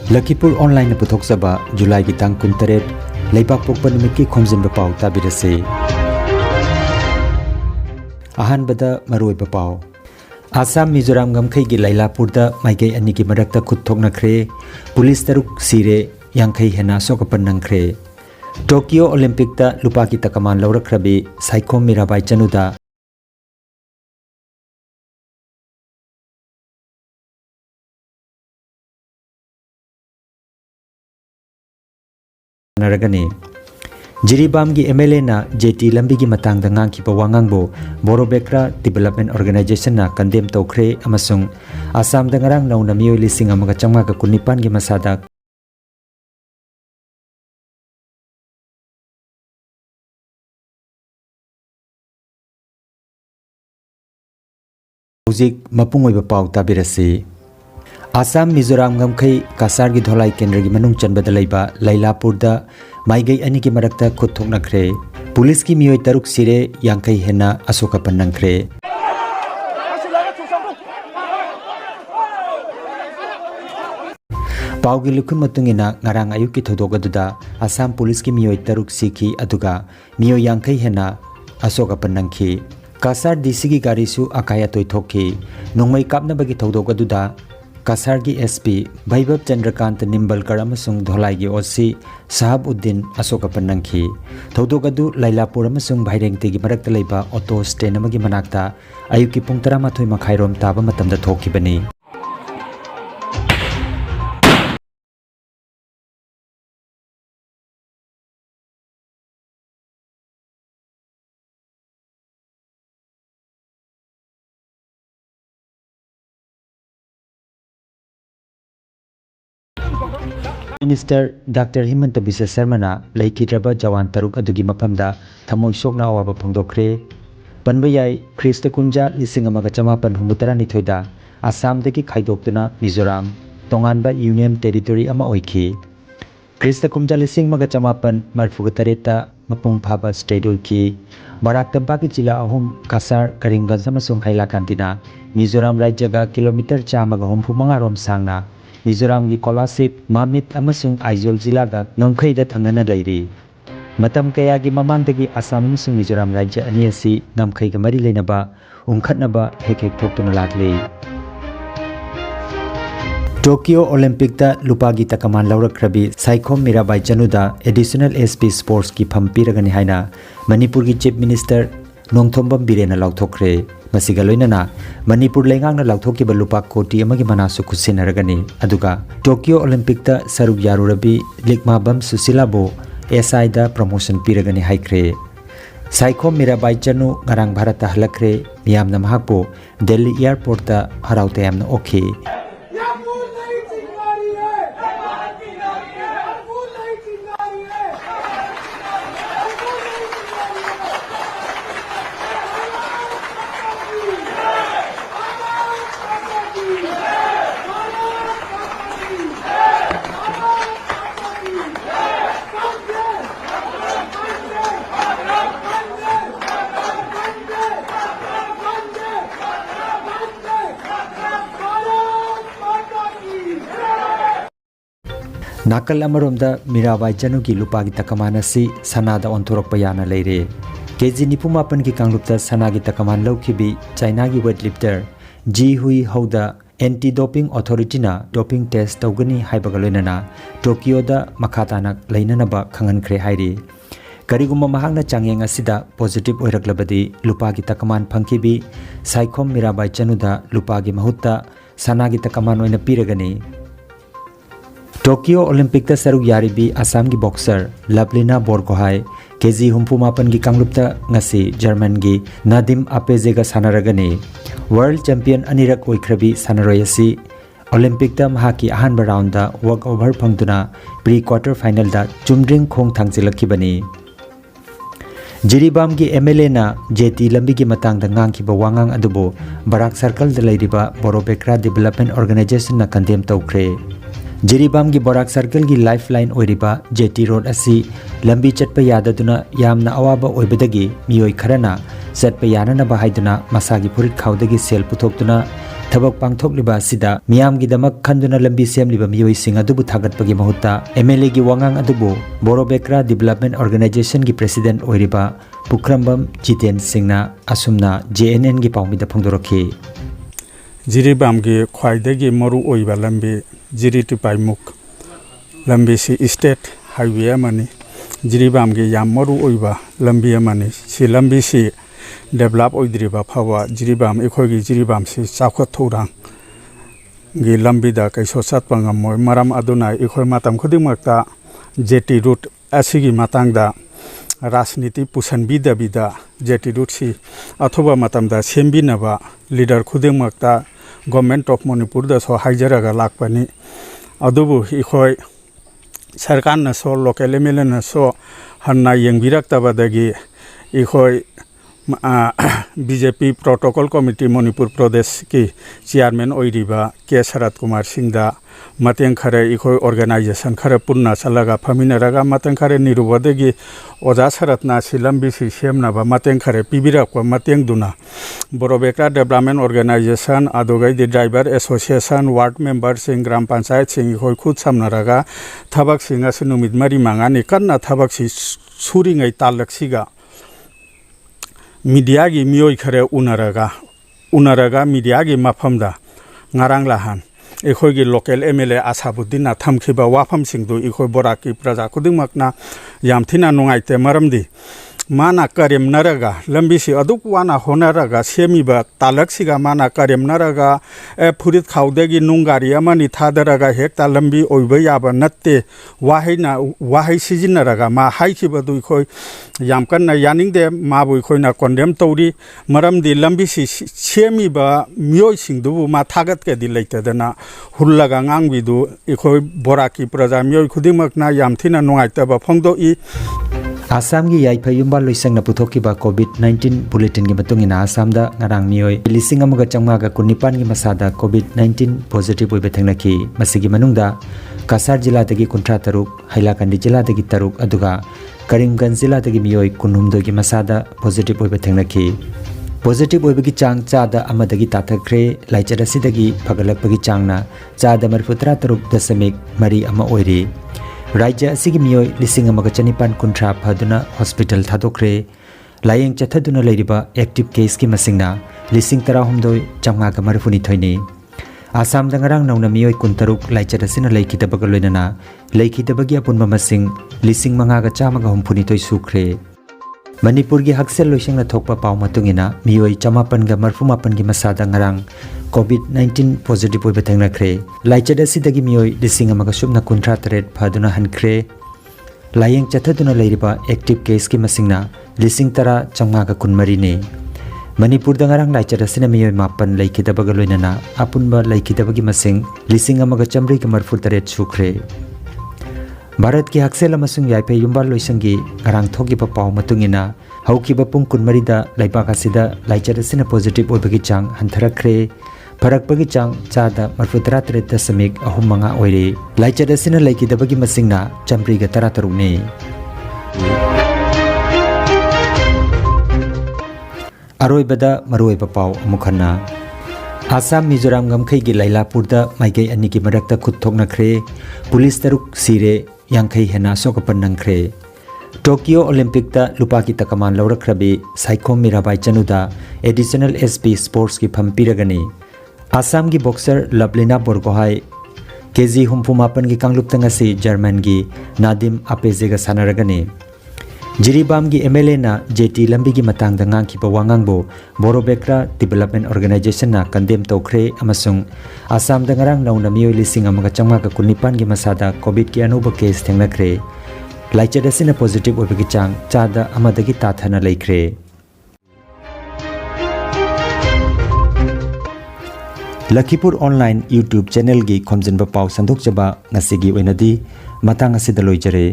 Lakhipuronline puthokjaba July ki tang 23 leibak pokpa numit ki Khomjinba Pao tabirase. Ahanbada maroiba Pao. Assam Mizoram gamkhai gi Lailapurda maigai ani ki marakta khut thoknakhre police taruk sire yankhai hena sokapan nangkhre. Tokyo Olympic ta lupa ki takaman laurakhrabi Saikhom Mirabai Chanuda naragani Jiribam gi MLA na JT lambi gi matang da ngang ki pawangang bo Borobekra Development Organization na condemn tokre amasung Assam da ngarang nauna miyoi lising amaga changma ka kunipan gi masada Hojik mapungoi ba pau tabirasi Assam Mizoram gamkhai kasar gi dholai kendra gi manung chanbada leiba Lailapurda maigai ani ki marakta khut thoknakhre police ki miyoi taruk sire yankai hena asoka pannangkhre Paugi lukhun matungina ngarang ayuk ki thodogaduda Assam police ki miyoi taruk sikhi aduga miyoi yankai hena asoka pannangkhi Kasar DC ki gari su akaya toy thokhi nongmai kapna bagi thodogaduda Kasar ki SP Bhaibab Chandrakant Nimbalkar amasung Dholai gi OC Sahabuddin Asoka Pannangkhi Thodogadu Lailapur amasung Bhairengte gi marakta leiba auto stand amagi manakta ayuki pung 13 makhairom taba matamda thokhibani Minister Dr. Himanta Biswa Sarmana Laikhidraba Jawan Taruk adugi mapamda thamoi sokna awaba phongdokre Panbayai Krista Kunja lising amaga chamapan humutara nithoida Assam deki khaidoktuna Mizoram tonganba Union Territory ama oikhi Krista Kunja lising maga chamapan marfugatareta mapung phaba state oikhi Barak Tampak jila ahum Kasar Karimganj amasung Hailakantina Mizoram rajyaga kilometer chamaga humphumanga rom sangna Mizoram gi Kolasip, Mamit amasung Aizawl jilaga ngangkhaida thangana leiri. Matam kaya gi mamangdagi Assam amasung Mizoram rajya ani asi ngangkhai ga mari leinaba ungkhatnaba hek thoktuna lakle. Tokyo Olympic ta lupa gi takaman laurakhrabi Saikhom Mirabai Chanuda additional SP Sports ki phampiragani haina Manipur gi Chief Minister Nongthombam Birena lauthokre. Masiga loinana Manipur lengang na lauthokiba lupa koti amagi manasu khusinaragani aduga Tokyo Olympic ta saruk yarurabi Likmabam Susilabo SI da promotion piragani haikre Saikhom Mirabai Chanu ngarang Bharat ta halakre miyamna mahakbo Delhi airport ta haraute yamna okay Nakal amaromda Mirabai Chanu ki lupa gi takaman asi sanada onthorokpa yana leire KG Nipumapan ki kanglupta sana gi takaman laukhibi China gi weightlifter Ji Hui Hauda Anti-Doping Authority na doping test tawgani haibaga loinana Tokyo da makhatana leinanaba khangankhre hairi Kariguma mahangna changyeng asida positive oiraklabadi lupa gi takaman phangkibi Saikhom Mirabai Chanu da lupa gi mahutta sana gi takaman oina piragani Tokyo Olympic ta saruk yaribi Assam gi boxer Lablina Borgohai KG Humpumapan gi kanglupta ngasi German gi Nadim Apezega sanaragani World Champion anirak oikhrabi sanaroyasi Olympic ta mahaki ahanba round da walk over phangtuna pre-quarter final da chumdring khong thangjilakhibani Jiribam gi MLA na JT lambi gi matang da ngangkhiba wangang adubo Barak Circle da leiriba Borobekra Development Organization na condemn tawkhre Jiribam gi Barak Circle gi lifeline oiriba JT Road asi lambi chatpa yadaduna yamna awaba oibadagi miyoi kharana chatpa yanana bahaiduna masagi purit khawdagi sel puthokduna थबक पांगथोकलिबा असिदा मियामगिदमक खंदुना लंबी सेमलिबा मियोइसिंग अदुबु थागतपगी महुत्ता MLA गी वांगांग अदुबु बोरोबेक्रा development organisation की president ओइरिबा पुक्रमबम Jiten सिंहना असुमना जेएनएन की पाउमिदा फोंदोरखी जिरीबाम की ख्वाइदगी मरु ओइबा लंबी Jiri to पाइमुक लंबी सी state highway अमनी Jiribam की याम मरु ओइबा लंबी अमनी सी लंबी सी डेवलप ओइद्रिबा फावा जिरीबाम इखोगी जिरीबाम सी चाखत थौरांग गी लंबी दा कैसो सतपंगम मोय मरम अदुना इखोय मातम खुदिमकता जेटी रूट असिगी मातांगदा राजनीति पुसनबीदबिदा जेटी रूट सी अथवा मतमदा सेमबिनबा लीडर खुदिमकता गवर्नमेंट ऑफ मणिपुर दा सो हाइजरगा लाकपनी अदुबु इखोय सरकार न सो लोकल एमएलए न सो हन्ना यंगबिरक्तबदगी इखोय बीजेपी प्रोटोकॉल कमिटी मणिपुर प्रदेश की चेयरमैन ओइरिबा के शरद कुमार सिंह दा मतंग खरे इखोय ऑर्गेनाइजेशन खरे पुन्ना चलगा फमिनरगा मतंग खरे निरुबदगी ओजा शरदना सिलंबी सी सेमनाबा मतंग खरे पिबिरकवा मतंग दुना बोरोबेक्रा डेवलपमेंट ऑर्गेनाइजेशन अदुगै the driver association ward member Singh gram panchayat Singh इखोय खुद सामनारगा थबक सिंह नुमित मरी मांगानी कन्ना थबक सी सुरिङै तालक्सिगा मीडिया की मियोई खरे उनरगा मीडिया की मफमदा ngarang lahan इखोय की लोकल एमएलए आसाबुद्दीन थमखिबा वाफम सिंधु इखोय बराक की प्रजा खुदिमकना यामथिना नुंगाइते मरमदी माना करेम नरगा लंबी सी अदुक वाना होनरगा सेमीबा तालक्सिगा माना करेम नरगा ए फुरित खाउदेगी नुंगारी अमनि थादरगा हेक्ता लंबी ओइबा याबा नत्ते वाहै सिजिनरगा मा हाइखिबदु इखोय यामकन्ना यानिंगदे माबु इखोयना कन्डेम तौरी मरमदी लंबी सी सेमीबा मियोय सिंधुबु मा थागत के दि लैतदना हुल्लगा ngangbidु इखोय बोराकी प्रजा मियोय खुदिमकना यामथिना नुंगाइतबा फोंदोई आसाम की याइफा युम्बा लोइसंगना पुथोकिबा कोविड-19 बुलेटिन की मतुंगिना आसामदा ngarang मियोय लिसिंग अमगा चंगमागा कुनिपान की मसादा कोविड-19 पॉजिटिव ओइबे थेंगनाखि मसिगी मनुंगदा कासार जिला दगी कुंट्रा तरुक हाइलाकंडी जिला दगी तरुक अदुगा करीमगंज जिला दगी मियोय कुनुमदो की मसादा पॉजिटिव ओइबे थेंगनाखि पॉजिटिव ओइबगी चांग चादा अमदगी ताथख्रे लाइचरसिदगी फगलकपगी चांगना चादा 43.3 अमा ओइरी राज्य असिगी मियोय लिसिंग अमगा चनिपान कुंट्रा फदुना हॉस्पिटल थादोख्रे लायेंग चथदुना लेरिबा एक्टिव केस की मसिंगना लिसिंग 13.3 आसाम दंगरांग नौना मियोय कुंतरुक लाइचरसिना लेखिदबगा लोइनना लेखिदबगी अपुनबा मसिंग लिसिंग 5.3 सुख्रे मणिपुर की हक्सेल लोइसंगना थोकपा पाव मतुंगिना मियोय 5.38 की मसादा ngarang कोविड-19 पॉजिटिव ओइबे थेंगनाख्रे लाइचरसिदगी मियोय लिसिंग अमगा सुबना 53 फदुना हनख्रे लायेंग चथदुना लेरिबा एक्टिव केस की मसिंगना लिसिंग 10.3 ने मणिपुर दंगरांग लाइचरसिना मियोय 9 लेखिदबगा लोइनना अपुनबा लेखिदबगी मसिंग लिसिंग अमगा 143 सुख्रे भारत की हक्सेल अमसुंग याइफे युम्बा लोइसंगी ngarang thokiba paw matungina haukiba pung 13 da laibak asida laicharasina positive oibagi chang hantharakhre farakpagi chang chada 43.3 oire laicharasina laikidabagi masingna 133 ne aroibada maroiba paw amukhanna Assam Mizoram गमखै की लाइलापुर दा माइगै अनि की मरक्ता खुद थोकनाख्रे पुलिस तरुक सिरे यांखै हेना सोकपन नंख्रे Tokyo Olympic दा लुपा की तकमान लौरख्रबी साइखोम मीराबाई चनुदा एडिशनल एसपी स्पोर्ट्स की फम पिरगनी आसाम की बॉक्सर लवलिना बोरगोहाई केजी 58 की कांगलुप तंगसी जर्मन की नादिम आपेजेगा सानरगनी जिरीबाम की एमएलए ना जेटी लंबी की मतंग दंगांग की पवांगांगबो बोरोबेक्रा डेवलपमेंट ऑर्गेनाइजेशन ना कंडेम तोख्रे अमसुंग आसाम दंगरांग नौना मियोय लिसिंग अमगा चंगमागा 19 की मसादा कोविड की अनोबा केस थेंगनाख्रे लाइचरसिना पॉजिटिव ओइबगी चांग चादा अमदगी ताथना लेख्रे लखीपुर ऑनलाइन यूट्यूब चैनल की खोमजिनबा पाव संदोकजबा ngasi gi oinadi matang asida loijare।